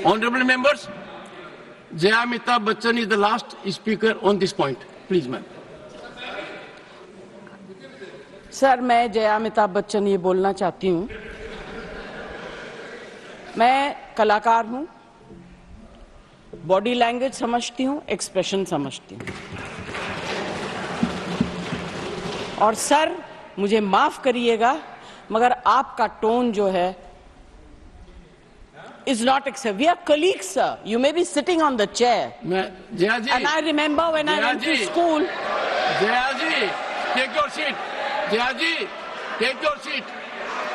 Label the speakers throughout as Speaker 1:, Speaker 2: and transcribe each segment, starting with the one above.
Speaker 1: Honorable members, Jaya Amitabh Bachchan is the last speaker on this point. Please, ma'am.
Speaker 2: Sir, मैं जया अमिताभ बच्चन ये बोलना चाहती हूँ, मैं कलाकार हूँ, बॉडी लैंग्वेज समझती हूँ, एक्सप्रेशन समझती हूँ। और सर, मुझे माफ करिएगा, मगर आपका टोन जो है is not acceptable. We are colleagues, sir. You may be sitting on the chair.
Speaker 1: Jaya ji.
Speaker 2: And I remember when I went to school.
Speaker 1: Jaya ji, take your seat. Jaya ji, take your seat.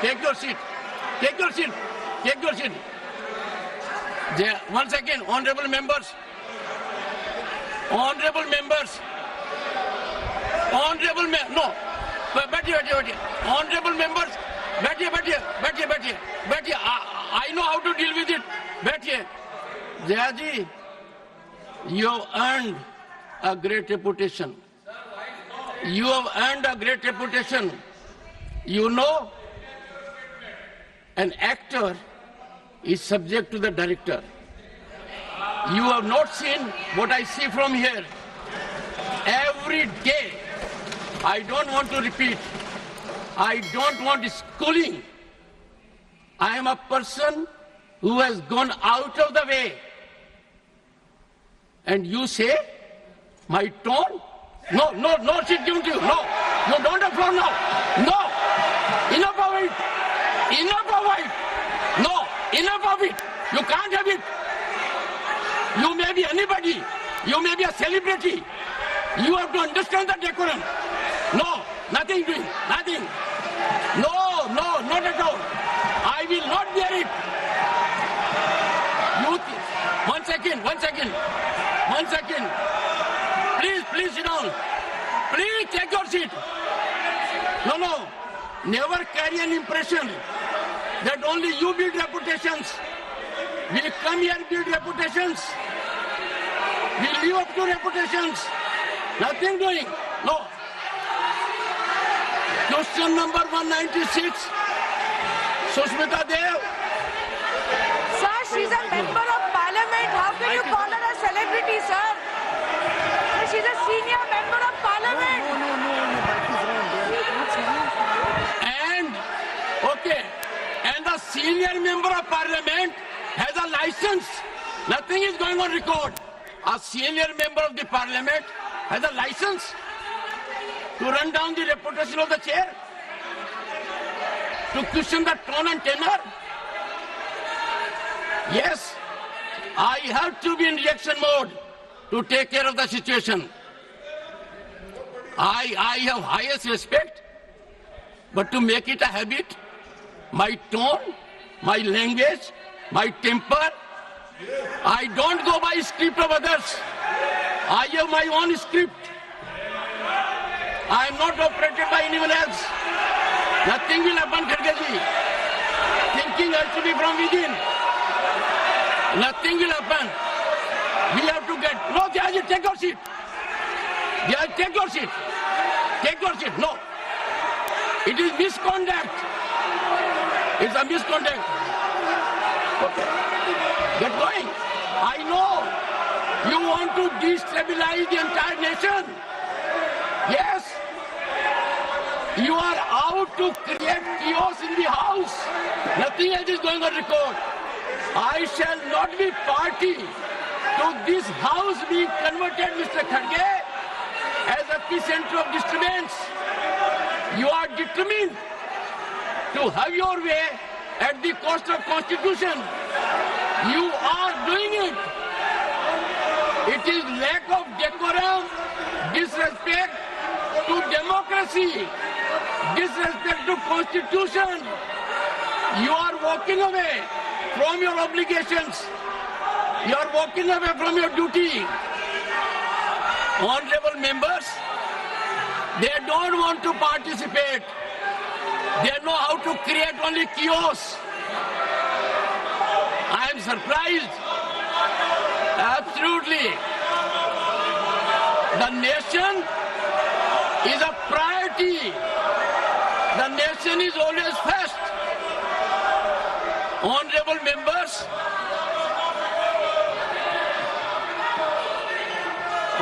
Speaker 1: Take your seat. Take your seat. Take your seat. Jaya, one second, honorable members. Honorable members. Honorable no. बैठिए. Honorable members. बैठिए. I know how to deal with it. बैठिए. Jaya ji, you have earned a great reputation. You have earned a great reputation. You know, an actor is subject to the director. You have not seen what I see from here. Every day, I don't want to repeat. I don't want schooling. I am a person who has gone out of the way. And you say, my tone? No, she's given to you. No, you don't have floor now. No, enough of it. No, enough of it. You can't have it. You may be anybody. You may be a celebrity. You have to understand the decorum. No, nothing doing, nothing. No, not at all. I will not bear it. One second. Please sit down. Please take your seat. No. Never carry an impression that only you build reputations. We come here and build reputations. We live up to reputations. Nothing doing. No. Question number 196. Sushmita Dev.
Speaker 3: Sir, she's a member of parliament. How can you call her a celebrity, sir? She's a senior member of parliament.
Speaker 1: And the senior member of parliament has a license. Nothing is going on record. A senior member of the parliament has a license to run down the reputation of the chair, to question the tone and tenor. Yes, I have to be in reaction mode to take care of the situation. I have highest respect, but to make it a habit, my tone, my language, my temper, I don't go by script of others. I have my own script. I am not operated by anyone else. Nothing will happen, Kharge ji. Thinking has to be from within. Nothing will happen. We have to get... No, Jaya ji, take your seat. Jaya, take your seat. Take your seat. No. It is misconduct. It's a misconduct. Okay. Get going. I know you want to destabilize the entire nation. Yes. You are out to create chaos in the house. Nothing else is going on record. I shall not be party to this house being converted, Mr. Kharge, as a epicenter of disturbance. You are determined to have your way at the cost of Constitution. You are doing it. It is lack of decorum, disrespect to democracy, disrespect to Constitution. You are walking away from your obligations. You are walking away from your duty. Honorable members, they don't want to participate. They know how to create only chaos. I am surprised. Absolutely. The nation is a priority. The nation is always first. Honorable members,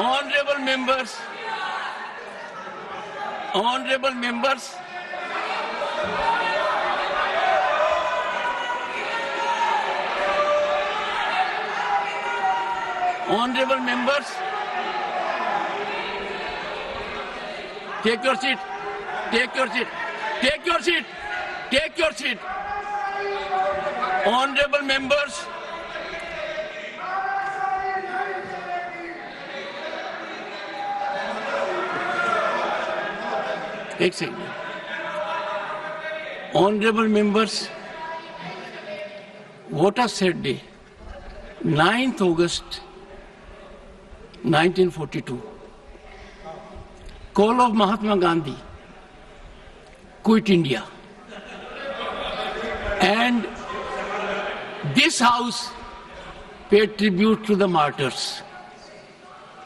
Speaker 1: Honorable members, honorable members, honorable members, take your seat, take your seat, take your seat, take your seat. Honorable members, एक second. Honorable members, what a sad day. 9th August 1942. Call of Mahatma Gandhi. Quit India. And this house paid tribute to the martyrs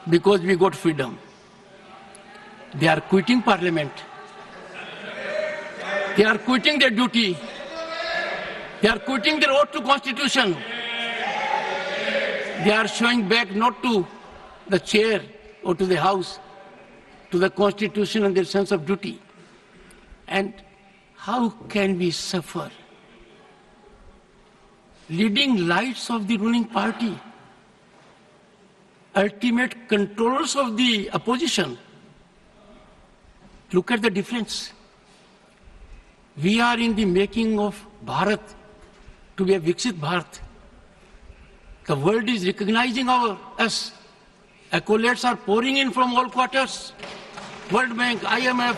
Speaker 1: because we got freedom. They are quitting parliament. They are quitting their duty. They are quitting their oath to constitution. They are showing back not to the chair or to the house, to the constitution and their sense of duty. And how can we suffer? Leading lights of the ruling party, ultimate controllers of the opposition. Look at the difference. We are in the making of Bharat to be a Viksit Bharat. The world is recognizing us. Accolades are pouring in from all quarters. World Bank, IMF.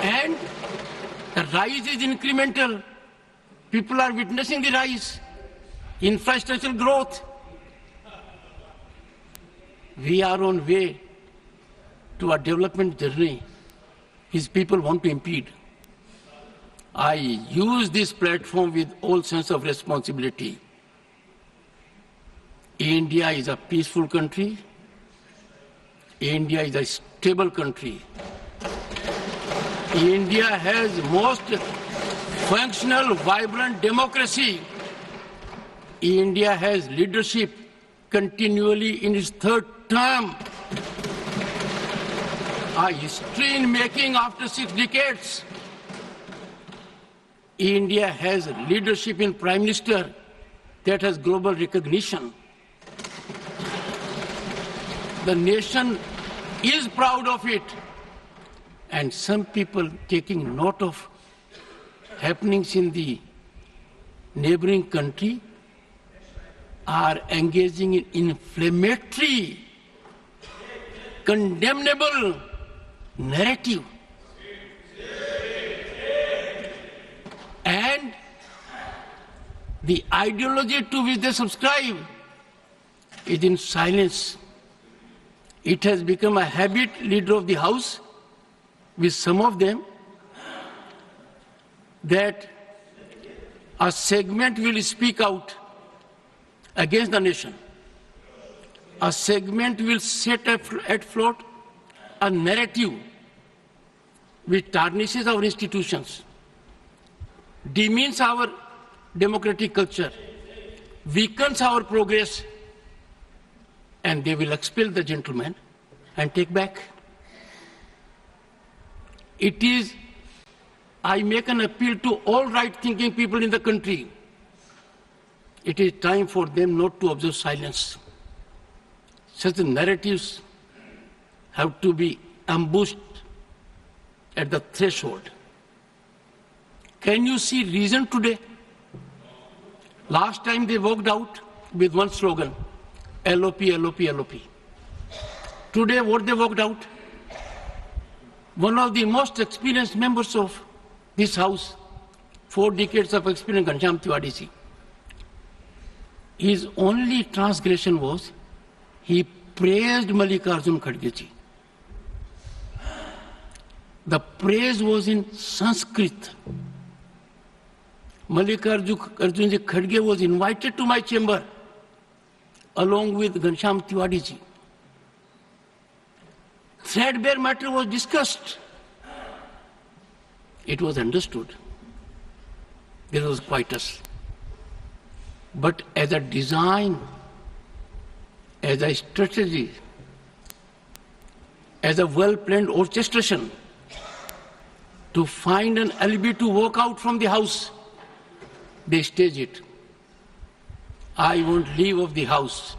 Speaker 1: And the rise is incremental. People are witnessing the rise. Infrastructural growth. We are on way to a development journey. His people want to impede. I use this platform with all sense of responsibility. India is a peaceful country. India is a stable country. India has most functional, vibrant democracy. India has leadership continually in its third term. A history in making after 6 decades. India has leadership in Prime Minister that has global recognition. The nation is proud of it. And some people taking note of happenings in the neighboring country are engaging in inflammatory, condemnable narrative. And the ideology to which they subscribe is in silence. It has become a habit, leader of the house, with some of them, that a segment will speak out against the nation. A segment will set at float a narrative which tarnishes our institutions, demeans our democratic culture, weakens our progress, and they will expel the gentleman and take back. It is, I make an appeal to all right-thinking people in the country. It is time for them not to observe silence. Such narratives have to be ambushed at the threshold. Can you see reason today? Last time they walked out with one slogan, LOP, LOP, LOP. Today what they walked out? One of the most experienced members of this house, 4 decades of experience, Ghanshyam Tiwari ji. His only transgression was he praised Mallikarjun Kharge ji. The praise was in Sanskrit. Mallikarjun Kharge was invited to my chamber along with Ghanshyam Tiwari ji. Threadbare matter was discussed. It was understood. There was quietus. But as a design, as a strategy, as a well-planned orchestration to find an alibi to walk out from the house. They stage it. I won't leave of the house.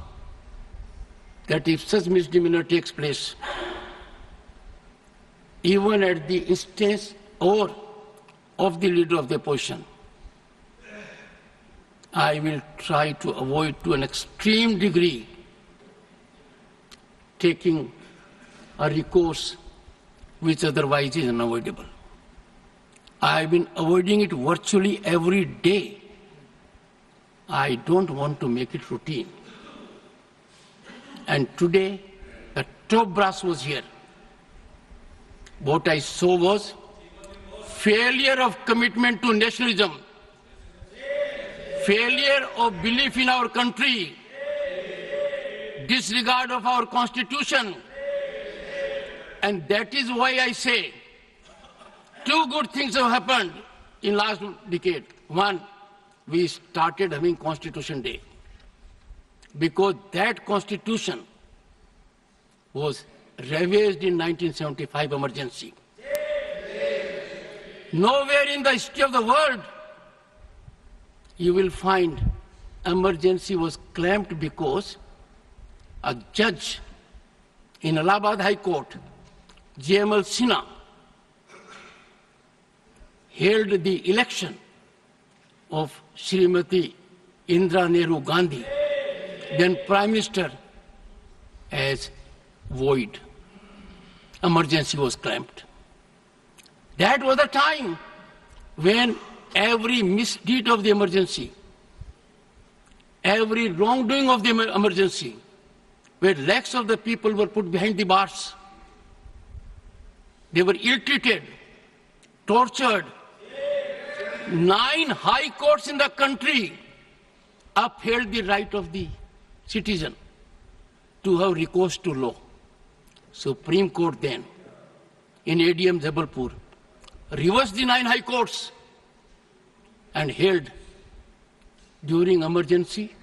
Speaker 1: That if such misdemeanor takes place, even at the instance or of the leader of the opposition, I will try to avoid to an extreme degree taking a recourse which otherwise is unavoidable. I have been avoiding it virtually every day. I don't want to make it routine. And today, the top brass was here. What I saw was failure of commitment to nationalism, failure of belief in our country, disregard of our constitution. And that is why I say two good things have happened in last decade. One, we started having Constitution Day because that constitution was ravaged in 1975 emergency. Nowhere in the history of the world you will find emergency was claimed because a judge in Allahabad High Court, J.M.L. Sinha, held the election of Srimati Indira Nehru Gandhi, then Prime Minister, as void. Emergency was claimed. That was the time when every misdeed of the emergency, every wrongdoing of the emergency, where lakhs of the people were put behind the bars. They were ill-treated, tortured. 9 high courts in the country upheld the right of the citizen to have recourse to law. Supreme Court then, in ADM Jabalpur, reversed the 9 high courts and held during emergency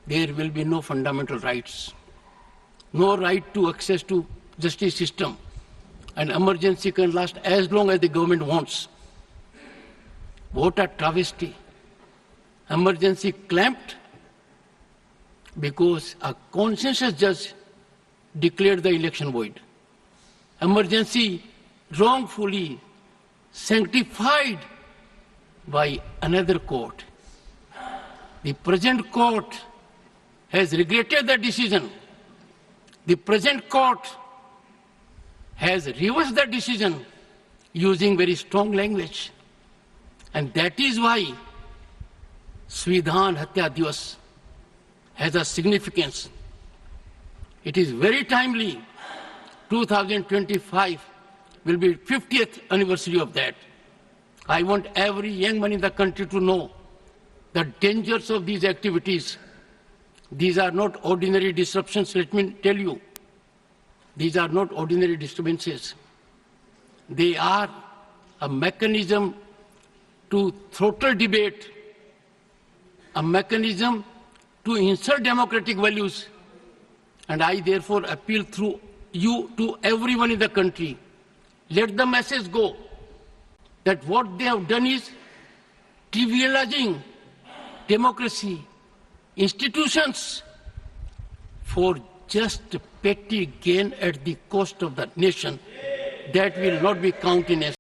Speaker 1: there will be no fundamental rights, no right to access to justice system, and emergency can last as long as the government wants. What a travesty. Emergency clamped because a conscientious judge declared the election void. Emergency wrongfully sanctified by another court. The present court has regretted the decision. The present court has reversed the decision using very strong language. And that is why Svidhan Hatya Divas has a significance. It is very timely. 2025 will be 50th anniversary of that. I want every young man in the country to know the dangers of these activities. These are not ordinary disruptions, let me tell you. These are not ordinary disturbances. They are a mechanism to throttle debate, a mechanism to insult democratic values. And I therefore appeal through you to everyone in the country. Let the message go that what they have done is trivializing democracy, institutions, for just petty gain at the cost of the nation. That will not be countenance.